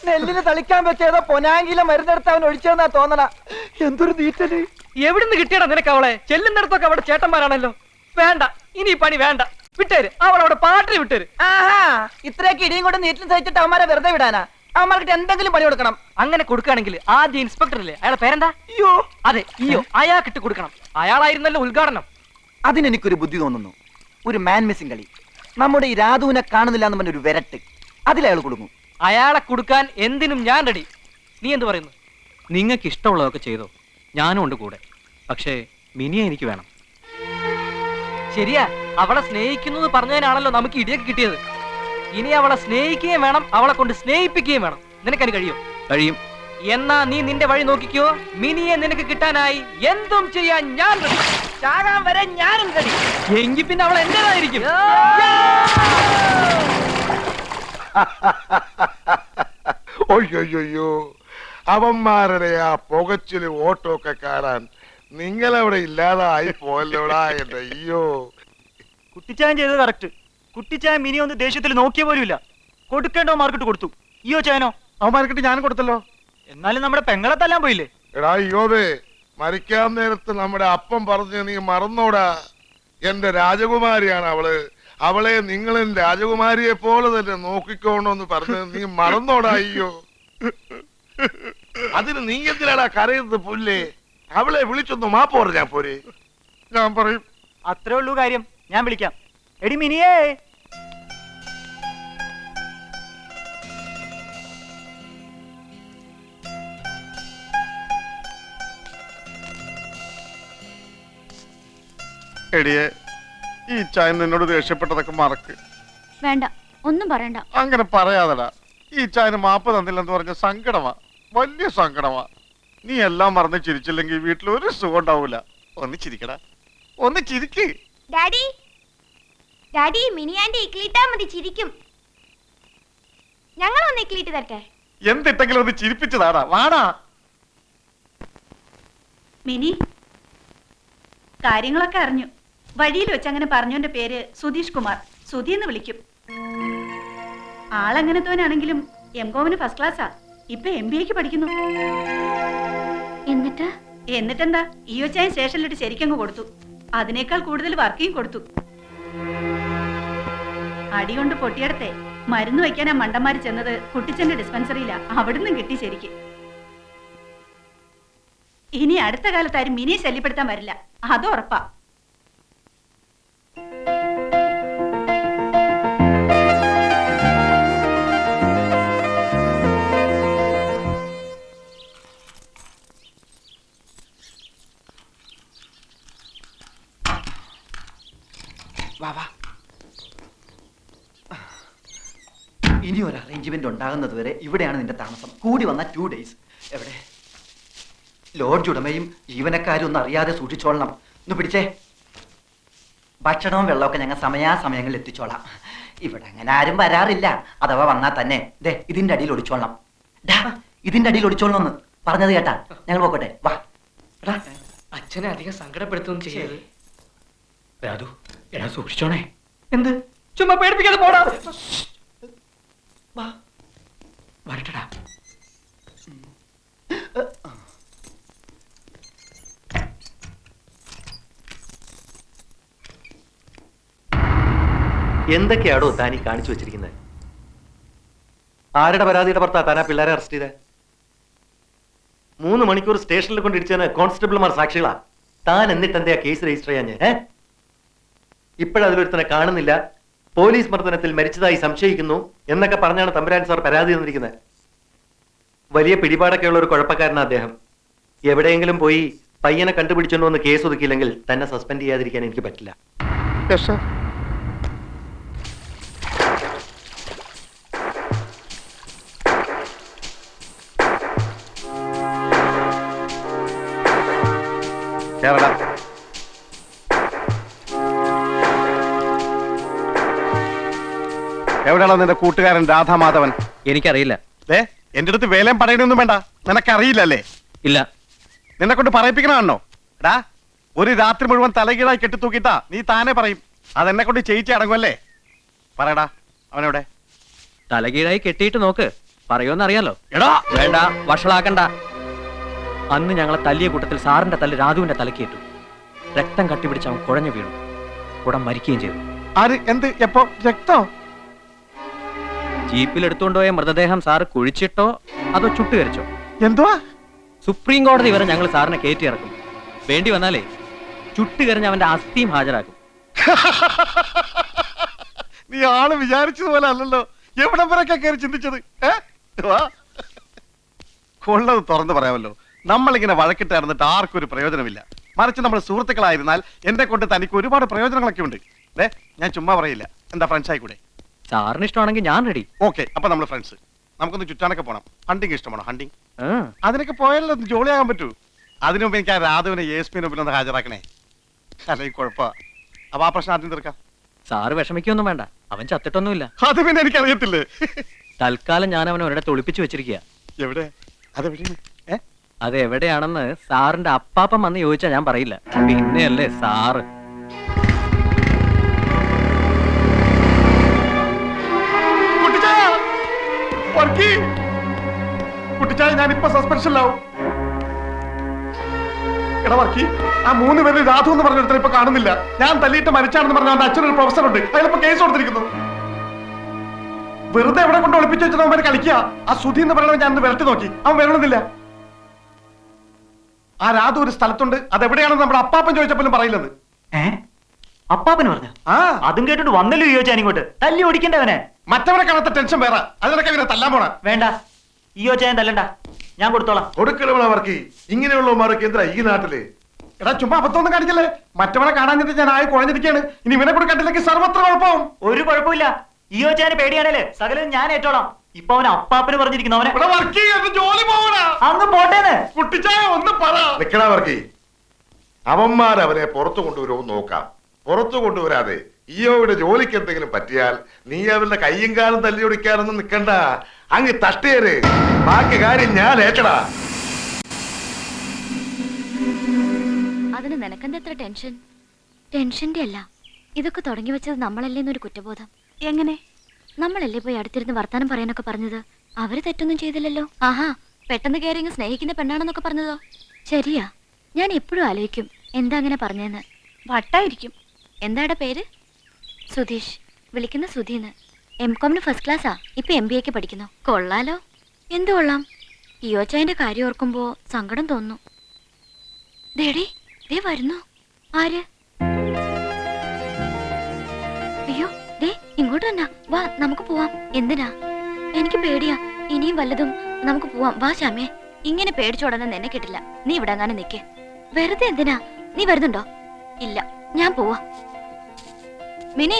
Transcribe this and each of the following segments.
നെല്ലിന് തളിക്കാൻ വെച്ചേതോ പൊനാങ്കിലെ മരുന്നെടുത്ത് അവൻ ഒഴിച്ചെന്നാ തോന്നണ. എന്തൊരു തീറ്റല്. എവിടുന്ന് കിട്ടിയടാ നിനക്ക് അവളെ? ചെല്ലുന്നിടത്തൊക്കെ അവിടെ ചേട്ടന്മാരാണല്ലോ. വേണ്ട, ഇനി ഈ പണി വേണ്ട, വിട്ടേര്. അവളവിടെ പാട്ടിന് വിട്ടേര്. ആഹാ, ഇത്രയൊക്കെ ഇടിയും കൊണ്ട് നീറ്റിൽ സഹിച്ചിട്ട് അവന്മാരെ വെറുതെ വിടാനാ? അവന്മാർക്ക് എന്തെങ്കിലും പണി കൊടുക്കണം. അങ്ങനെ കൊടുക്കുകയാണെങ്കിൽ ആദ്യം ഇൻസ്പെക്ടറില്ലേ, അയാളെ പേരെന്താ? അയ്യോ, അതെ, ഇയോ. അയാൾക്കിട്ട് കൊടുക്കണം. അയാളായിരുന്നല്ലോ ഉദ്ഘാടനം. അതിനെനിക്കൊരു ബുദ്ധി തോന്നുന്നു. ഒരു മാൻ മിസ്സിംഗ് കളി. നമ്മുടെ ഈ രാധുവിനെ കാണുന്നില്ല എന്ന് പറഞ്ഞൊരു വിരട്ട്, അതിലയാൾ കൊടുക്കും. അയാളെ കൊടുക്കാൻ എന്തിനും ഞാൻ റെഡി. നീ എന്ത് പറയുന്നു? നിങ്ങൾക്ക് ഇഷ്ടമുള്ളതൊക്കെ ചെയ്തോ, ഞാനും ഉണ്ട് കൂടെ. പക്ഷേ മിനിയെ എനിക്ക് വേണം. ശരിയാ, അവളെ സ്നേഹിക്കുന്നത് പറഞ്ഞതിനാണല്ലോ നമുക്ക് ഇടിയൊക്കെ കിട്ടിയത്. ഇനി അവളെ സ്നേഹിക്കുകയും വേണം, അവളെ കൊണ്ട് സ്നേഹിപ്പിക്കുകയും വേണം. നിനക്കതിന് കഴിയും? കഴിയും. എന്നാ നീ നിന്റെ വഴി നോക്കിക്കോ. മിനിയെ നിനക്ക് കിട്ടാനായി എന്തും ചെയ്യാൻ ഞാൻ റെഡി. ചാകാൻ വരെ ഞാനും റെഡി. എങ്കിൽ പിന്നെ അവൾ എന്റേതായിരിക്കും. ഒയ്യോ, അവന്മാരുടെ ആ പുകച്ചില് ഓട്ടോ ഒക്കെ കാണാൻ നിങ്ങളവിടെ ഇല്ലാതായി പോയല്ലോടാ എന്റെ. അയ്യോ, കുട്ടിച്ചായൻ ചെയ്തത് കറക്റ്റ്. കുട്ടിച്ചായൻ മിനി ഒന്ന് ദേഷ്യത്തിൽ നോക്കിയ പോലും ഇല്ല. കൊടുക്കേണ്ടോ മാർക്കിട്ട് കൊടുത്തു. അയ്യോ ചായനോ? അവന്മാർക്കിട്ട് ഞാൻ കൊടുത്തല്ലോ. എന്നാലും നമ്മുടെ പെങ്ങളെ തല്ലാൻ പോയില്ലേ? എടാ അയ്യോതെ, മരിക്കാൻ നേരത്ത് നമ്മുടെ അപ്പം പറഞ്ഞ് നീ മറന്നോടാ. എന്റെ രാജകുമാരിയാണ് അവള്. അവളെ നിങ്ങളും രാജകുമാരിയെ പോലെ തന്നെ നോക്കിക്കോണോന്ന് പറഞ്ഞ് നീ മറന്നോടാ. അയ്യോ, അതിന് നീ എന്തിനാടാ കരയുന്നത് പുല്ലേ? അവളെ വിളിച്ചൊന്ന് മാപ്പ് പറഞ്ഞാ പോരെ? ഞാൻ പറയും. അത്രേ ഉള്ളൂ കാര്യം. ഞാൻ വിളിക്കാം. എടി മിനിയേ. എടിയെ, ഈ ചായൻ നിന്നോട് ദേഷ്യപ്പെട്ടതൊക്കെ മറക്ക്. വേണ്ട, ഒന്നും പറയണ്ട. അങ്ങനെ പറയാതടാ. ഈ ചായന് മാപ്പ് തന്നില്ലെന്ന് പറഞ്ഞ സങ്കടമാ, വലിയ സങ്കടമാ. നീ എല്ലാം മറന്ന് ചിരിച്ചില്ലെങ്കിൽ വീട്ടിൽ ഒരു സുഖം ഉണ്ടാവൂല. ഒന്ന് ചിരിക്കടാ, ഒന്ന് ചിരിക്ക്. ഡാഡി, ഡാഡി, മിനിയാന്റെ ഇക്ലിട്ടാ മതി, ചിരിക്കും. ഞങ്ങൾ ഒന്ന് ഇക്ലിട്ട് തരട്ടെ? എന്തിട്ടെങ്കിലും ഒന്ന് ചിരിപ്പിച്ചതാടാ. വാടാ മിനി. കാര്യങ്ങളൊക്കെ അറിഞ്ഞു. വഴിയിൽ വെച്ച് അങ്ങനെ പറഞ്ഞോന്റെ പേര് സുധീഷ് കുമാർ. സുധി എന്ന് വിളിക്കും. ആളങ്ങനത്തോനാണെങ്കിലും എംകോമിന് ഫസ്റ്റ് ക്ലാസ്സാ. ഇപ്പൊ MBAക്ക് പഠിക്കുന്നു. എന്നിട്ടെന്താ, ഈയോച്ചായൻ സ്റ്റേഷനിലിട്ട് ശരിക്കങ്ങ് കൊടുത്തു. അതിനേക്കാൾ കൂടുതൽ വർക്കിയും കൊടുത്തു. അടികൊണ്ട് പൊട്ടിയടത്തെ മരുന്ന് വയ്ക്കാനാ മണ്ടന്മാര് ചെന്നത് കുട്ടിച്ചന്റെ ഡിസ്പെൻസറിയിലാ. അവിടുന്ന് കിട്ടി ശരിക്ക്. ഇനി അടുത്ത കാലത്ത് ആരും മിനിയെ ശല്യപ്പെടുത്താൻ വരില്ല, അത് ഉറപ്പാ. ഇനി ഒരു അറേഞ്ച്മെന്റ് ഉണ്ടാകുന്നത് വരെ ഇവിടെയാണ് നിന്റെ താമസം. കൂടി വന്ന 2 days. എവിടെ? ലോഡ്ജ് ഉടമയും ജീവനക്കാരും ഒന്നും അറിയാതെ സൂക്ഷിച്ചോളണം. ഒന്ന് പിടിച്ചേ. ഭക്ഷണവും വെള്ളമൊക്കെ ഞങ്ങൾ സമയാസമയങ്ങളിൽ എത്തിച്ചോളാം. ഇവിടെ അങ്ങനെ ആരും വരാറില്ല. അഥവാ വന്നാൽ തന്നെ ദേ ഇതിന്റെ അടിയിൽ ഒളിച്ചോളണം. ഇതിന്റെ അടിയിൽ ഒളിച്ചോളണമെന്ന് പറഞ്ഞത് കേട്ടാ? ഞങ്ങൾ പോക്കോട്ടെ, വാ. അച്ഛനെ അധികം സങ്കടപ്പെടുത്തുകയും ചെയ്യരുത്. രാധു, എടാ സൂക്ഷിച്ചോണേ. എന്ത്? ചുമ്മാ പേടിപ്പിക്കാതെ പോടാ. വരട്ടടാ. എന്തൊക്കെയാണോ താനീ കാണിച്ചു വെച്ചിരിക്കുന്നത്? ആരുടെ പരാതിയുടെ പുറത്താ താനാ പിള്ളേരെ അറസ്റ്റ് ചെയ്തേ? 3 മണിക്കൂർ സ്റ്റേഷനിൽ കൊണ്ടിടിച്ചതിന് കോൺസ്റ്റബിൾമാർ സാക്ഷികളാ. താൻ എന്നിട്ട് എന്താ കേസ് രജിസ്റ്റർ ചെയ്യാൻ? ഇപ്പോഴതിലൊരുത്തനെ കാണുന്നില്ല, പോലീസ് മർദ്ദനത്തിൽ മരിച്ചതായി സംശയിക്കുന്നു എന്നൊക്കെ പറഞ്ഞാണ് തമ്പുരാൻ സാർ പരാതി തന്നിരിക്കുന്നത്. വലിയ പിടിപാടൊക്കെ ഉള്ള ഒരു കുഴപ്പക്കാരനാ അദ്ദേഹം. എവിടെയെങ്കിലും പോയി പയ്യനെ കണ്ടുപിടിച്ചോണ്ടോ എന്ന് കേസ് ഒതുക്കിയില്ലെങ്കിൽ തന്നെ സസ്പെൻഡ് ചെയ്യാതിരിക്കാൻ എനിക്ക് പറ്റില്ല. കേരള എവിടെയാണോ നിന്റെ കൂട്ടുകാരൻ രാധാമാധവൻ? എനിക്കറിയില്ല. എന്റെ അടുത്ത് വേലയും പറയണൊന്നും വേണ്ട, നിനക്കറിയില്ലല്ലേ? ഇല്ല. നിന്നെ കൊണ്ട് പറയിപ്പിക്കണോ? എടാ, ഒരു രാത്രി മുഴുവൻ തലകീഴായി കെട്ടിത്തൂക്കിട്ടാ നീ താനെ പറയും. അതെന്നെ കൊണ്ട് ചെയ്യിച്ച് അടങ്ങുമല്ലേ? പറയടാ, അവനെവിടെ? തലകീഴായി കെട്ടിയിട്ട് നോക്ക്, പറയുമെന്നറിയാലോ. എടാ വേണ്ട, വഷളാക്കണ്ട. അന്ന് ഞങ്ങളെ തല്ലിയ കൂട്ടത്തിൽ സാറിന്റെ തല്ല് രാധുവിന്റെ തലക്കേറ്റു. രക്തം കട്ടിപിടിച്ച് അവൻ കുഴഞ്ഞു വീണു. ഉടൻ മരിക്കുകയും ചെയ്തു. ആര്? എന്ത്? എപ്പോ? രക്തോ? ജീപ്പിൽ എടുത്തുകൊണ്ടുപോയ മൃതദേഹം സാറ് കുഴിച്ചിട്ടോ അതോ ചുട്ടുകരിച്ചോ? എന്തുവാ? സുപ്രീം കോടതി വരെ ഞങ്ങൾ സാറിനെ കയറ്റി ഇറക്കും. വേണ്ടി വന്നാലേ ചുട്ടുകരിഞ്ഞ് അവന്റെ അസ്ഥിയും ഹാജരാക്കും. നീ ആള് വിചാരിച്ചതുപോലെ അല്ലല്ലോ. എവിടം വരെയൊക്കെ കയറി ചിന്തിച്ചത്? കൊള്ളത് തുറന്നു പറയാമല്ലോ. നമ്മളിങ്ങനെ വഴക്കിട്ട് നടന്നിട്ട് ആർക്കും ഒരു പ്രയോജനമില്ല. മറിച്ച് നമ്മൾ സുഹൃത്തുക്കളായിരുന്നാൽ എന്നെ കൊണ്ട് തനിക്ക് ഒരുപാട് പ്രയോജനങ്ങളൊക്കെ ഉണ്ട്. ഞാൻ ചുമ്മാ പറയില്ല. എന്താ ഫ്രണ്ട്സ് ആയിക്കൂടെ? സാറിന് ഇഷ്ടമാണെങ്കിൽ ഞാൻ റെഡി. ഓക്കെ, അപ്പൊ നമ്മൾ ഫ്രണ്ട്സ്. നമുക്കൊന്ന് ചുറ്റാനൊക്കെ പോണം. ഹണ്ടിങ് ഇഷ്ടമാണോ? ഹണ്ടിങ് അതിനൊക്കെ പോയാലോ ജോളിയാകാൻ പറ്റൂ. അതിനു മുമ്പ് എനിക്ക് ആ രാധുവിനെ ESPN മുമ്പിൽ ഹാജരാക്കണേ. അല്ലെങ്കിൽ കുഴപ്പ. അപ്പൊ ആ പ്രശ്നം ആദ്യം തീർക്കാം. സാറ് വിഷമിക്കൊന്നും വേണ്ട, അവൻ ചത്തിട്ടൊന്നുമില്ല. അത് പിന്നെ എനിക്കറിയത്തില്ലേ. തൽക്കാലം ഞാൻ അവനെ ഒരിടത്ത് ഒളിപ്പിച്ചു വെച്ചിരിക്കുക. എവിടെ? അതെവിടെയാണ്? അത് എവിടെയാണെന്ന് സാറിന്റെ അപ്പാപ്പൻ വന്ന് ചോദിച്ചാ ഞാൻ പറയില്ല. പിന്നെയല്ലേ സാറ്. കുട്ടിച്ചായ, ഞാനിപ്പോ സസ്പെൻഷനിലാവും. എടാ വർക്കി, ആ 3 പേര് രാധു എന്ന് പറഞ്ഞിടത്തിൽ ഇപ്പൊ കാണുന്നില്ല. ഞാൻ തല്ലിയിട്ട് മരിച്ചാണെന്ന് പറഞ്ഞ അവന്റെ അച്ഛനൊരു പ്രൊഫസറുണ്ട്. അയാളിപ്പോ കേസ് കൊടുത്തിരിക്കുന്നു. വെറുതെ എവിടെ കൊണ്ട് ഒളിപ്പിച്ചു വെച്ചത് അവന്മാര് കളിക്കുക. ആ സുധി എന്ന് പറയുന്നത് ഞാൻ വിരട്ടി നോക്കി, അവൻ വരണമെന്നില്ല. ആ രാധു ഒരു സ്ഥലത്തുണ്ട്. അതെവിടെയാണെന്ന് നമ്മുടെ അപ്പാപ്പൻ ചോദിച്ചപ്പോഴും പറയില്ലെന്ന്. അപ്പാപ്പന് പറഞ്ഞ ആ അതും കേട്ടിട്ട് വന്നല്ലോ ചോദിച്ചാൻ ഇങ്ങോട്ട് തല്ലി ഓടിക്കണ്ടവനെ. മറ്റവരെ കാണാത്ത ടെൻഷൻ വേറെ. അതിനൊക്കെ ഇവരെ തല്ലാൻ പോണ. വേണ്ട, ഈ ചോദിച്ചാൻ തല്ലണ്ട, ഞാൻ കൊടുത്തോളാം. കൊടുക്കലവർക്ക് ഇങ്ങനെയുള്ളവർക്ക് എന്താ ഈ നാട്ടില്? എടാ ചുമ്മാ അബദ്ധമൊന്നും കാണിക്കല്ലേ. മറ്റവരെ കാണാഞ്ഞിട്ട് ഞാൻ ആയി കുഴഞ്ഞിരിക്കുകയാണ്. ഇനി ഇവനെ കൂടെ കണ്ടില്ലെങ്കിൽ സർവത്ര കുഴപ്പവും. ഒരു കുഴപ്പമില്ല. ഈ ചോദിച്ചാന് പേടിയാണല്ലേ, സകലം ഞാൻ ഏറ്റോളാം. ഇപ്പൊ അവൻ അപ്പാപ്പന് പറഞ്ഞിരിക്കുന്നു. അവനെ ജോലി പോവണ അങ്ങ് പോട്ടേന്ന്. കുട്ടിച്ചായ ഒന്ന് പറ. നിക്കണവർക്ക് അവന്മാരവനെ പുറത്തു കൊണ്ടുവരുമോ നോക്കാം. പുറത്തു കൊണ്ടുവരാതെ ഈയോയുടെ ജോലിക്ക് എന്തെങ്കിലും പറ്റിയാൽ നീ അവരുടെ കയ്യും കാലും തല്ലി ഒടിക്കാനൊന്നും നിക്കണ്ട. അങ്ങ് തട്ടിയേര്. ബാക്കി കാര്യം ഞാൻ ഏറ്റടാ. അതിന് നിനക്കെന്താ എത്ര ടെൻഷൻ? ടെൻഷന്റെ അല്ല, ഇതൊക്കെ തുടങ്ങി വെച്ചത് നമ്മളല്ലേന്നൊരു കുറ്റബോധം. എങ്ങനെ? നമ്മളല്ലേ പോയി അടുത്തിരുന്ന് വർത്താനം പറയാനൊക്കെ പറഞ്ഞത്? അവര് തെറ്റൊന്നും ചെയ്തില്ലല്ലോ. ആഹാ, പെട്ടെന്ന് കയറി ഇങ്ങ് സ്നേഹിക്കുന്ന പെണ്ണാണെന്നൊക്കെ പറഞ്ഞതോ? ശരിയാ, ഞാൻ എപ്പോഴും ആലോചിക്കും എന്താ അങ്ങനെ പറഞ്ഞെന്ന്. വട്ടായിരിക്കും. എന്താടെ പേര്? സുധീഷ്. വിളിക്കുന്ന സുധീന്ന്. MCOM first ക്ലാസ്സാ. ഇപ്പൊ MBAക്ക് പഠിക്കുന്നു. കൊള്ളാലോ. എന്തു കൊള്ളാം? ഇയോച്ചായന്റെ കാര്യം ഓർക്കുമ്പോ സങ്കടം തോന്നുന്നു. ദേടി, ദേ വരുന്നു. ആര്? അയ്യോ, ദേ ഇങ്ങോട്ട് തന്നെ വാ, നമുക്ക് പോവാം. എന്തിനാ? എനിക്ക് പേടിയാ. ഇനിയും വല്ലതും. നമുക്ക് പോവാം. വാ ശ്യാമേ. ഇങ്ങനെ പേടിച്ചോടനെ നിന്നെ കിട്ടില്ല. നീ ഇവിടെ അങ്ങനെ നിക്ക്. വെറുതെ എന്തിനാ? നീ വരുന്നുണ്ടോ? ഇല്ല, ഞാൻ പോവാ. മിനി,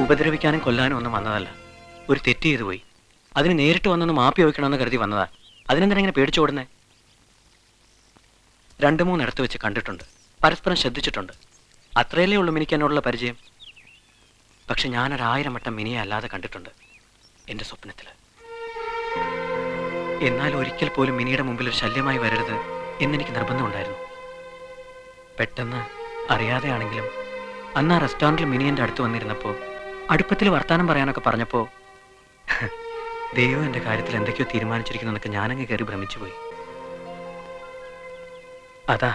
ഉപദ്രവിക്കാനും കൊല്ലാനും ഒന്നും വന്നതല്ല. ഒരു തെറ്റ് ചെയ്തു പോയി. അതിന് നേരിട്ട് വന്നൊന്ന് മാപ്പി വയ്ക്കണമെന്ന് കരുതി വന്നതാ. അതിനെന്തിനാ ഇങ്ങനെ പേടിച്ചോടുന്നേ? 2-3 ഇടത്ത് വെച്ച് കണ്ടിട്ടുണ്ട്, പരസ്പരം ശ്രദ്ധിച്ചിട്ടുണ്ട്. അത്രയല്ലേ ഉള്ളൂ മിനിക്ക് എന്നോടുള്ള പരിചയം. പക്ഷെ ഞാനൊരു1000 വട്ടം മിനിയെ അല്ലാതെ കണ്ടിട്ടുണ്ട് എൻ്റെ സ്വപ്നത്തിൽ. എന്നാൽ ഒരിക്കൽ പോലും മിനിയുടെ മുമ്പിൽ ഒരു ശല്യമായി വരരുത് എന്നെനിക്ക് നിർബന്ധമുണ്ടായിരുന്നു. പെട്ടെന്ന് അറിയാതെയാണെങ്കിലും അന്ന് ആ റെസ്റ്റോറൻറ്റിൽ മിനി എൻ്റെ അടുത്ത് വന്നിരുന്നപ്പോൾ അടുപ്പത്തിൽ വർത്താനം പറയാനൊക്കെ പറഞ്ഞപ്പോൾ ദൈവം എൻ്റെ കാര്യത്തിൽ എന്തൊക്കെയോ തീരുമാനിച്ചിരിക്കുന്നതൊക്കെ ഞാനങ്ങ് കയറി ഭ്രമിച്ചുപോയി. അതാ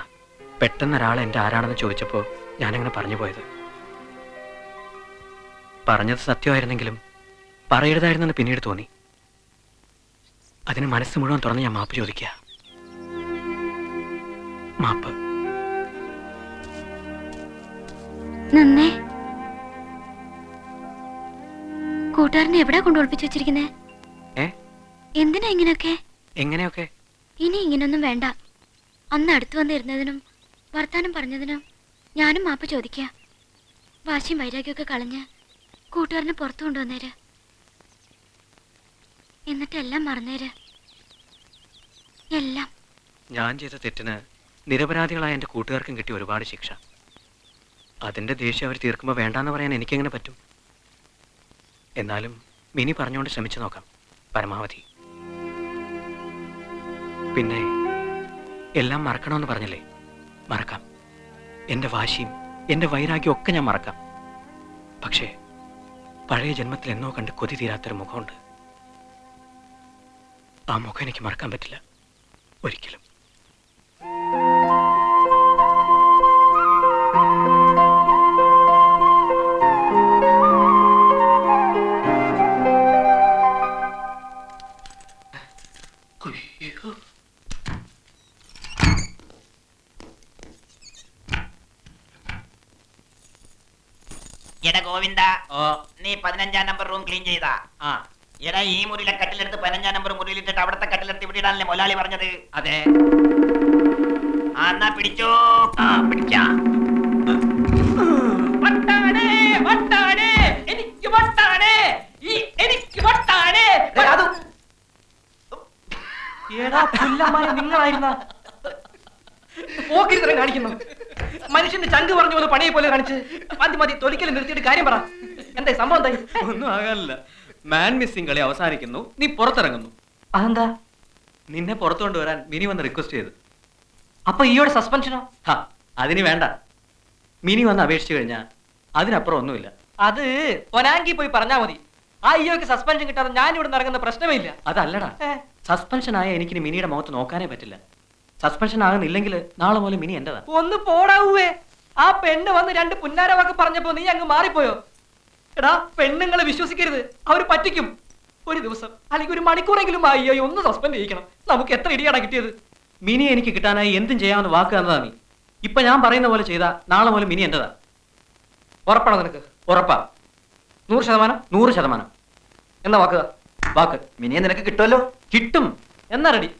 പെട്ടെന്ന് ഒരാൾ എൻ്റെ ആരാണെന്ന് ചോദിച്ചപ്പോൾ ഞാനങ്ങനെ പറഞ്ഞു പോയത്. പറഞ്ഞത് സത്യമായിരുന്നെങ്കിലും പറയരുതായിരുന്നെന്ന് പിന്നീട് തോന്നി. അതിന് മനസ്സ് മുഴുവൻ തുറന്ന് ഞാൻ മാപ്പ് ചോദിക്കുക. മാപ്പ്. നന്നേ. കൂട്ടുകാരനെ എവിടാ കൊണ്ട് ഒളിപ്പിച്ചു വെച്ചിരിക്കുന്നേ? എന്തിനാ ഇങ്ങനെയൊക്കെ? എങ്ങനെയൊക്കെ? ഇനി ഇങ്ങനൊന്നും വേണ്ട. അന്ന് അടുത്ത് വന്നിരുന്നതിനും വർത്താനം പറഞ്ഞതിനും ഞാനും മാപ്പ് ചോദിക്കുക. വാശിയും വൈരാഗ്യമൊക്കെ കളഞ്ഞ് കൂട്ടുകാരനെ പുറത്തു കൊണ്ടുവന്നേര്. എന്നിട്ട് എല്ലാം മറന്നേര്. എല്ലാം. ഞാൻ ചെയ്ത തെറ്റിന് നിരപരാധികളായ എൻ്റെ കൂട്ടുകാർക്കും കിട്ടിയ ഒരുപാട് ശിക്ഷ. അതിൻ്റെ ദേഷ്യം അവർ തീർക്കുമ്പോൾ വേണ്ടാന്ന് പറയാൻ എനിക്കെങ്ങനെ പറ്റും? എന്നാലും മിനി പറഞ്ഞുകൊണ്ട് ശ്രമിച്ചു നോക്കാം പരമാവധി. പിന്നെ എല്ലാം മറക്കണമെന്ന് പറഞ്ഞില്ലേ, മറക്കാം. എൻ്റെ വാശിയും എൻ്റെ വൈരാഗ്യവും ഒക്കെ ഞാൻ മറക്കാം. പക്ഷേ പഴയ ജന്മത്തിൽ എന്നോ കണ്ട് കൊതി തീരാത്തൊരു മുഖമുണ്ട്. ആ മുഖം എനിക്ക് മറക്കാൻ പറ്റില്ല ഒരിക്കലും. എടാ ഗോവിന്ദ, നീ 15-ാം നമ്പർ റൂം ക്ലീൻ ചെയ്താ? എടാ, ഈ മുറിയിലെ കട്ടിലെടുത്ത് 15-ാം നമ്പർ മുറിയിലിട്ടിട്ട് അവിടത്തെ കട്ടിലെടുത്ത് ഇവിടെ ഇടാനല്ലേ മൊലാളി പറഞ്ഞത്? അതെ. എന്നാ പിടിച്ചോ. പിടിക്കാ. നിങ്ങളായിരുന്ന പോക്കിരിത്തരം കാണിക്കുന്നു. മനുഷ്യന്റെ ചങ്ക് പറഞ്ഞ പോലെ പണിയെ പോലെ കാണിച്ച് മതി മതി തൊലിക്കല് നിർത്തിയിട്ട് കാര്യം പറ. എന്തായി സംഭവം? എന്തായി? ഒന്നും ആകാനില്ല. മാൻ മിസ്സിംഗ് കളി അവസാനിക്കുന്നു, നീ പുറത്തിറങ്ങുന്നു. അതെന്താ? നിന്നെ പുറത്തു കൊണ്ടുവരാൻ മിനി വന്ന് റിക്വസ്റ്റ് ചെയ്തു. അപ്പൊ ഈയോടെ സസ്പെൻഷനോ? അതിന് വേണ്ട. മിനി വന്ന് അപേക്ഷിച്ചു കഴിഞ്ഞാൽ അതിനപ്പുറം ഒന്നുമില്ല. അത് പൊനാങ്കി പോയി പറഞ്ഞാ മതി. ആ ഈയോക്ക് സസ്പെൻഷൻ കിട്ടാതെ ഞാൻ ഇവിടെ ഇറങ്ങുന്ന പ്രശ്നമേ ഇല്ല. അതല്ലടാ, സസ്പെൻഷൻ ആയ എനിക്കിനി മിനിയുടെ മുഖത്ത് നോക്കാനേ പറ്റില്ല. സസ്പെൻഷൻ ആകുന്നില്ലെങ്കിൽ നാളെ പോലെ മിനി എന്റേതാ. ഒന്ന് പോടാവേ. ആ പെണ്ണ് വന്ന് 2 പുന്നാരവാക്ക് പറഞ്ഞപ്പോ നീ അങ്ങ് മാറിപ്പോയോ? എടാ, പെണ്ണുങ്ങളെ വിശ്വസിക്കരുത്, അവര് പറ്റിക്കും. ഒരു ദിവസം അല്ലെങ്കിൽ ഒരു മണിക്കൂറെങ്കിലും അയ്യോ ഒന്ന് സസ്പെൻഡ് ചെയ്യിക്കണം. നമുക്ക് എത്ര ഇടിയാടാ കിട്ടിയത്? മിനി എനിക്ക് കിട്ടാനായി എന്തും ചെയ്യാമെന്ന് വാക്ക് തന്നതാ നീ. ഇപ്പൊ ഞാൻ പറയുന്ന പോലെ ചെയ്താ നാളെ പോലെ മിനി എന്റേതാ. ഉറപ്പാണോ നിനക്ക്? ഉറപ്പാ. 100%? 100%. എന്നാ വാക്കുക. വാക്ക്. മിനിയെ നിനക്ക് കിട്ടുമല്ലോ. കിട്ടും. എന്നാ ready?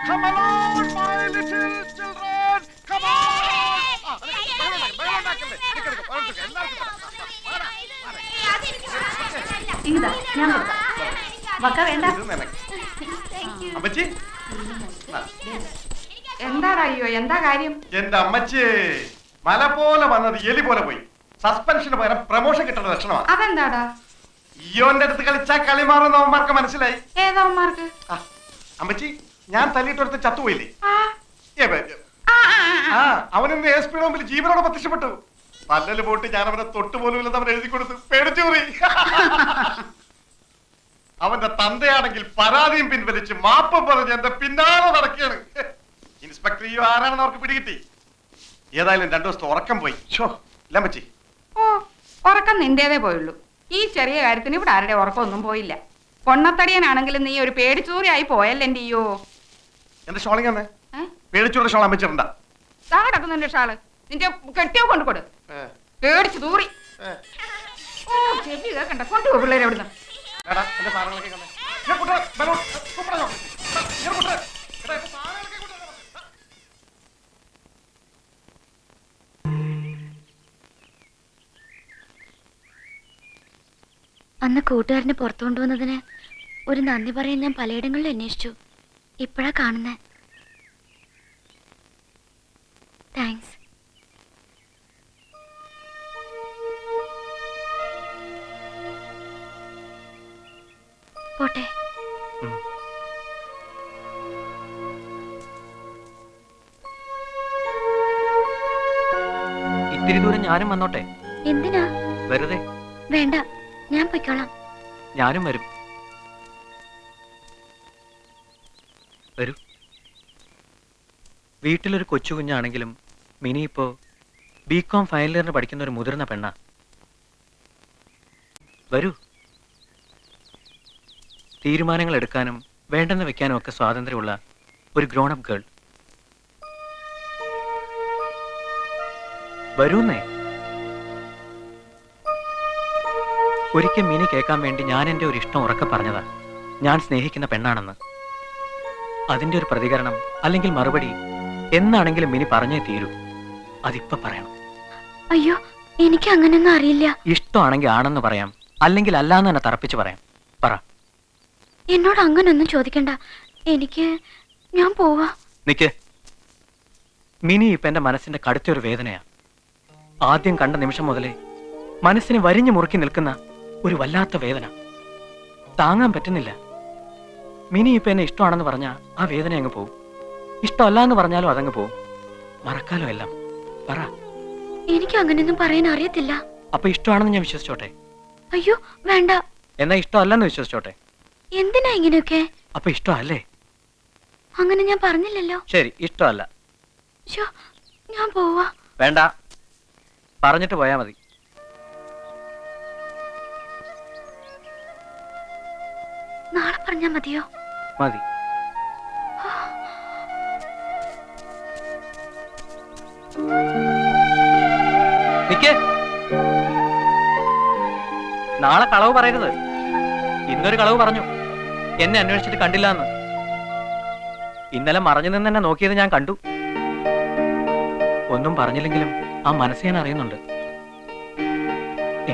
Come along, my little children. Come on. ഇങ്ങതാ, ഞാൻ കൊടുക്കാം. വക്ക വേണ്ട. അമ്മച്ചി, എന്താടാ അയ്യോ, എന്താ കാര്യം? എന്റെ അമ്മച്ചി മല പോലെ വന്നത് എലി പോലെ പോയി. സസ്പെൻഷന് പകരം പ്രമോഷൻ കിട്ടുന്ന ലക്ഷണമാണ്. അതെന്താടാ? ഇയോന്റെ അടുത്ത് കളിച്ചാൽ കളി മാറുന്ന അവന്മാർക്ക് മനസ്സിലായി. ഏതവന്മാർക്ക്? അമ്മച്ചി, ഞാൻ തല്ലിയിട്ടൊരുത്ത് ചത്തുപോയില്ലേ? അവനെന്ന് എസ് പിയുടെ മുമ്പിൽ ജീവനോടെ പ്രത്യക്ഷപ്പെട്ടു. പല്ലല് പോയിട്ട് ഞാൻ അവനെ തൊട്ടുപോലും ഇല്ലെന്ന് അവൻ എഴുതി കൊടുത്തു. പേടിച്ചു പോയി. അവന്റെ തന്തയാണെങ്കിൽ പരാതിയും പിൻവലിച്ച് മാപ്പ് പറഞ്ഞ് എന്റെ പിന്നാലെ നടക്കുകയാണ്. ഇൻസ്പെക്ടർ ഈ ആരാണെന്ന് അവർക്ക് പിടികിട്ടി. ഏതായാലും 2 ദിവസത്തെ ഉറക്കം പോയി. ഇല്ല അമ്മച്ചി. ഓ, ഉറക്കം നിന്റേതേ പോയുള്ളൂ. ഈ ചെറിയ കാര്യത്തിന് ഇവിടെ ആരുടെ ഉറക്കമൊന്നും പോയില്ല. പൊണ്ണത്തടിയനാണെങ്കിലും നീ ഒരു പേടിച്ചൂറിയായി പോയല്ലേ എന്റെ അയ്യോ. എന്റെ ഷോളിങ് തന്നെ പേടിച്ചൂടെ ഷോൾ അമ്മച്ചിട്ടുണ്ടാ. താ കിടക്കുന്നു എന്റെ ഷാള്. നിന്റെ കെട്ടിയോ കൊണ്ടുകൊടു. പേടിച്ചു തൂറി. ഓ, ചെവി കേക്കണ്ട. കൊണ്ടുപോ പിള്ളേരെ എവിടുന്ന്. എന്റെ സാധനങ്ങളൊക്കെ കണ്ടേ. അന്ന് കൂട്ടുകാരനെ പുറത്തു കൊണ്ടുവന്നതിന് ഒരു നന്ദി പറയാൻ ഞാൻ പലയിടങ്ങളിലും അന്വേഷിച്ചു. ഇപ്പോഴാ കാണുന്നേ. താങ്ക്സ്. പോട്ടെ. ഇത്തിരി ദൂരം ഞാനും വന്നോട്ടെ? എന്തിനാ? വെറുതെ. വേണ്ട, ഞാൻ പൊയ്ക്കോളാം. ഞാനും വരും. വരൂ. വീട്ടിലൊരു കൊച്ചു കുഞ്ഞാണെങ്കിലും മിനി ഇപ്പോ ബികോം ഫൈനൽ ഇയറിന് പഠിക്കുന്ന ഒരു മുതിർന്ന പെണ്ണാ. വരൂ. തീരുമാനങ്ങൾ എടുക്കാനും വേണ്ടെന്ന് വെക്കാനും ഒക്കെ സ്വാതന്ത്ര്യമുള്ള ഒരു ഗ്രോൺ അപ്പ് ഗേൾ. വരൂന്നേ. ഒരിക്കൽ മിനി കേൾക്കാൻ വേണ്ടി ഞാൻ എൻ്റെ ഒരു ഇഷ്ടം ഉറക്കെ പറഞ്ഞതാ, ഞാൻ സ്നേഹിക്കുന്ന പെണ്ണാണെന്ന്. അതിൻ്റെ ഒരു പ്രതികരണം അല്ലെങ്കിൽ മറുപടി എന്നാണെങ്കിലും മിനി പറഞ്ഞേ തീരൂ. അതിപ്പോ പറയണം. അയ്യോ, എനിക്ക് അങ്ങനെയൊന്നും അറിയില്ല. ഇഷ്ടമാണെങ്കിൽ ആണെന്ന് പറയാം, അല്ലെങ്കിൽ അല്ലാന്ന് തന്നെ തറപ്പിച്ച് പറയാം. പറ. എന്നോട് അങ്ങനൊന്നും ചോദിക്കണ്ട. ഞാൻ പോവാ. നിക്ക്. മിനി ഇപ്പൊ എന്റെ മനസ്സിന്റെ കടുത്തൊരു വേദനയാ. ആദ്യം കണ്ട നിമിഷം മുതലേ മനസ്സിനെ വരിഞ്ഞു മുറുക്കി നിൽക്കുന്ന ഒരു വല്ലാത്ത വേദന താങ്ങാൻ പറ്റുന്നില്ല. മിനി ഇപ്പൊ എന്നെ ഇഷ്ടമാണെന്ന് പറഞ്ഞാൽ ആ വേദന അങ്ങ് പോവും. ഇഷ്ടമല്ല എന്ന് പറഞ്ഞാലും അതങ്ങ് പോവും. മറക്കാലോ എല്ലാം. പറ. എനിക്ക് അങ്ങനെയൊന്നും പറയാൻ അറിയത്തില്ല. അപ്പൊ ഇഷ്ടമാണെന്ന് ഞാൻ വിശ്വസിച്ചോട്ടെ? അയ്യോ വേണ്ട. എന്നാ ഇഷ്ടമല്ലെന്ന് വിശ്വസിച്ചോട്ടെ? എന്തിനാ ഇങ്ങനെയൊക്കെ? അപ്പൊ ഇഷ്ടമല്ലേ? അങ്ങനെ ഞാൻ പറഞ്ഞില്ലല്ലോ. ശരി, ഇഷ്ടമല്ല. ശോ, ഞാൻ പോവാ. വേണ്ട, പറഞ്ഞിട്ട് പോയാ മതി. നാളെ പറഞ്ഞാ മതിയോ? മതി. നിക്ക്. നാളെ കളവ് പറയരുത്. ഇന്നൊരു കളവ് പറഞ്ഞു. എന്നെ അന്വേഷിച്ചിട്ട് കണ്ടില്ല എന്ന്. ഇന്നലെ മറഞ്ഞു നിന്ന് എന്നെ നോക്കിയത് ഞാൻ കണ്ടു. ഒന്നും പറഞ്ഞില്ലെങ്കിലും ആ മനസ്സ് ഞാൻ അറിയുന്നുണ്ട്.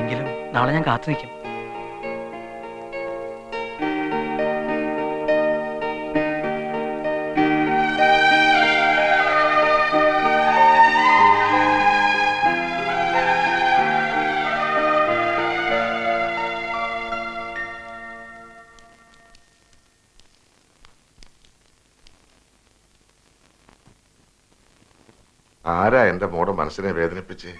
എങ്കിലും നാളെ ഞാൻ കാത്തു നിൽക്കും. ആരാ എന്റെ മോടെ മനസ്സിനെ വേദനിപ്പിച്ച്?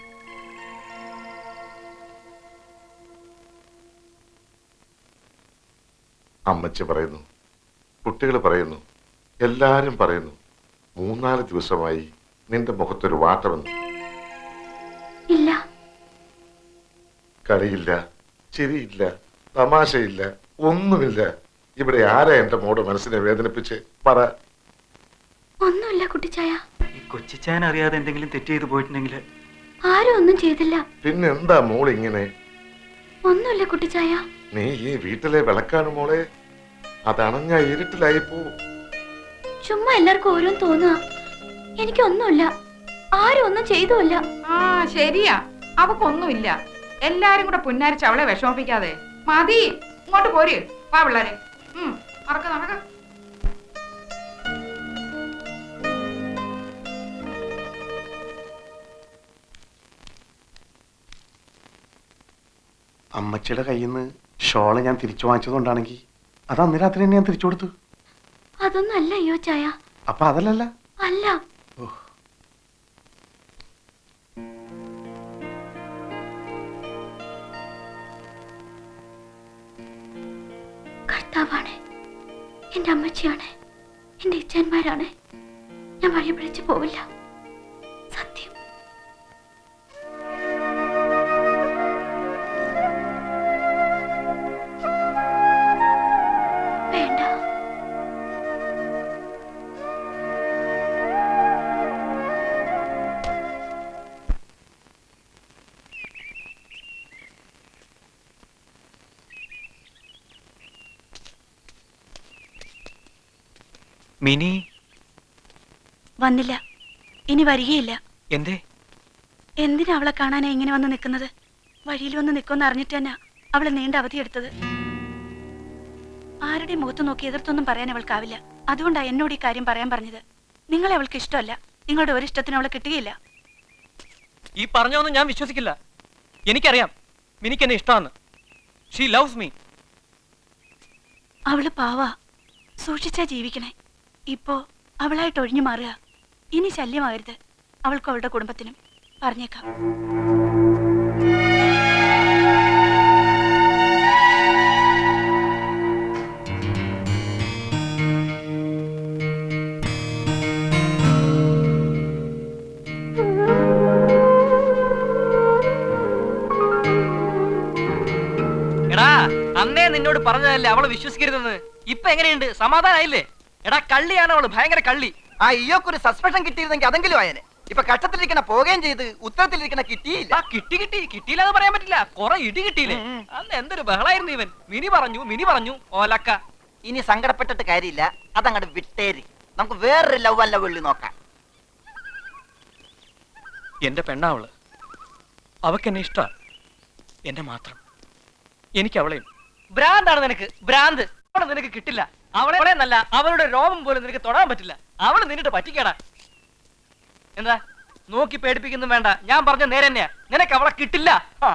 അമ്മച്ചി പറയുന്നു, കുട്ടികൾ പറയുന്നു, എല്ലാരും പറയുന്നു, 3-4 ദിവസമായി നിന്റെ മുഖത്തൊരു വാട്ടമെന്ന്. ഇല്ല. കളിയില്ല, ചിരിയില്ല, തമാശയില്ല, ഒന്നുമില്ല. ഇവിടെ ആരാ എന്റെ മോടെ മനസ്സിനെ വേദനിപ്പിച്ച്? പറ. ഒന്നുമില്ല കുട്ടിച്ചായ. ഈ കൊച്ചിച്ചാൻ അറിയാതെ എന്തെങ്കിലും തെറ്റ് ചെയ്തു പോയിട്ടുണ്ടെങ്കിൽ? ആരും ഒന്നും ചെയ്തില്ല. പിന്നെന്താ മോൾ ഇങ്ങനെ? ഒന്നുമില്ല കുട്ടിച്ചായ. നീ ഈ വീട്ടിലെ വിളക്കാണ് മോളെ. അതണഞ്ഞ ഇരുട്ടിലായി പോവും. ചുമ്മാ എല്ലാവർക്കും ഓരോന്ന് തോന്നുക. എനിക്കൊന്നുമില്ല. ആരും ഒന്നും ചെയ്തുമില്ല. ആ ശരിയാ, അവക്കൊന്നുമില്ല. എല്ലാരും കൂടെ പുന്നാരിച്ച് അവളെ വിഷമിപ്പിക്കാതെ. മതി, ഇങ്ങോട്ട് പോര്. വാ പിള്ളേരെ. നടക്ക നടക്ക. അമ്മച്ചിയുടെ കയ്യിൽ നിന്ന് ഷോള് ഞാൻ തിരിച്ചു വാങ്ങിച്ചതുകൊണ്ടാണെങ്കിൽ അത് അന്ന് രാത്രി തന്നെ ഞാൻ തിരിച്ചു കൊടുത്തു. അതൊന്നും അല്ല അയ്യോ ചായ. അപ്പൊ അതല്ലല്ല. അല്ല. കർത്താവാണ്, എന്റെ അമ്മച്ചിയാണ്, എന്റെ ഇച്ഛന്മാരാണ്. ഞാൻ വഴി പിടിച്ചു പോവില്ല. സത്യം. വേണ്ട. മിനി വന്നില്ല, ഇനി വരികയില്ല. എന്തേ? എന്തിനാ അവളെ കാണാനാ ഇങ്ങനെ വന്ന് നിൽക്കുന്നത്? വഴിയിൽ വന്ന് നിൽക്കുമെന്ന് അറിഞ്ഞിട്ട് തന്നെ അവളെ നീണ്ട അവധിയെടുത്തത്. ആരുടെ മുഖത്ത് നോക്കി എതിർത്തൊന്നും പറയാൻ അവൾക്കാവില്ല. അതുകൊണ്ടാണ് എന്നോട് ഈ കാര്യം പറയാൻ പറഞ്ഞത്. നിങ്ങളെ അവൾക്ക് ഇഷ്ടമല്ല. നിങ്ങളുടെ ഒരു ഇഷ്ടത്തിന് അവളെ കിട്ടുകയില്ല. ഈ പറഞ്ഞൊന്നും ഞാൻ വിശ്വസിക്കില്ല. എനിക്കറിയാം മിനിക്ക് എന്നെ ഇഷ്ടമാണ്. She loves me. അവള് പാവാ, സൂക്ഷിച്ചാ ജീവിക്കണേ. ഇപ്പോ അവളായിട്ട് ഒഴിഞ്ഞു മാറുക. ഇനി ശല്യമാകരുത് അവൾക്കും അവളുടെ കുടുംബത്തിനും. പറഞ്ഞേക്കാം. എടാ, അന്നേ നിന്നോട് പറഞ്ഞതല്ലേ അവള് വിശ്വസിക്കരുതെന്ന്. ഇപ്പൊ എങ്ങനെയുണ്ട്? സമാധാനായില്ലേ? എടാ, കള്ളിയാണ് അവള്, ഭയങ്കര കള്ളി. ആ ഇയോക്കൊരു സസ്പെൻഷൻ കിട്ടിയിരുന്നെങ്കിൽ അതെങ്കിലും ആയനെ. ഇപ്പൊ കഷ്ടത്തിലിരിക്കണ പോവുകയും ചെയ്ത് ഉത്തരത്തിലിരിക്കണ കിട്ടിയില്ല. കിട്ടിയില്ലാന്ന് പറയാൻ പറ്റില്ല. കുറെ ഇടി കിട്ടിയില്ലേ? അന്ന് എന്തൊരു ബഹളായിരുന്നു ഇവൻ. മിനി പറഞ്ഞു ഓലക്ക. ഇനി സങ്കടപ്പെട്ടിട്ട് കാര്യമില്ല, അതങ്ങോട്ട് വിട്ടേരി. നമുക്ക് വേറൊരു ലവ് അല്ല വെള്ളി നോക്കാം. എന്റെ പെണ്ണാവള്. അവക്കെന്നെ ഇഷ്ട. എന്നെ മാത്രം. എനിക്ക് അവളെയും. ഭ്രാന്താണ് നിനക്ക്, ഭ്രാന്ത്. അവളെ നിനക്ക് കിട്ടില്ല. അവളെ നല്ല അവളുടെ രോമം പോലും നിനക്ക് തൊടാൻ പറ്റില്ല. അവള് നിന്നിട്ട് പറ്റിക്കാടാ. എന്താ നോക്കി പേടിപ്പിക്കുന്നു വേണ്ട, ഞാൻ പറഞ്ഞ നേരെ തന്നെയാ. നിനക്ക് അവളെ കിട്ടില്ല. ആ.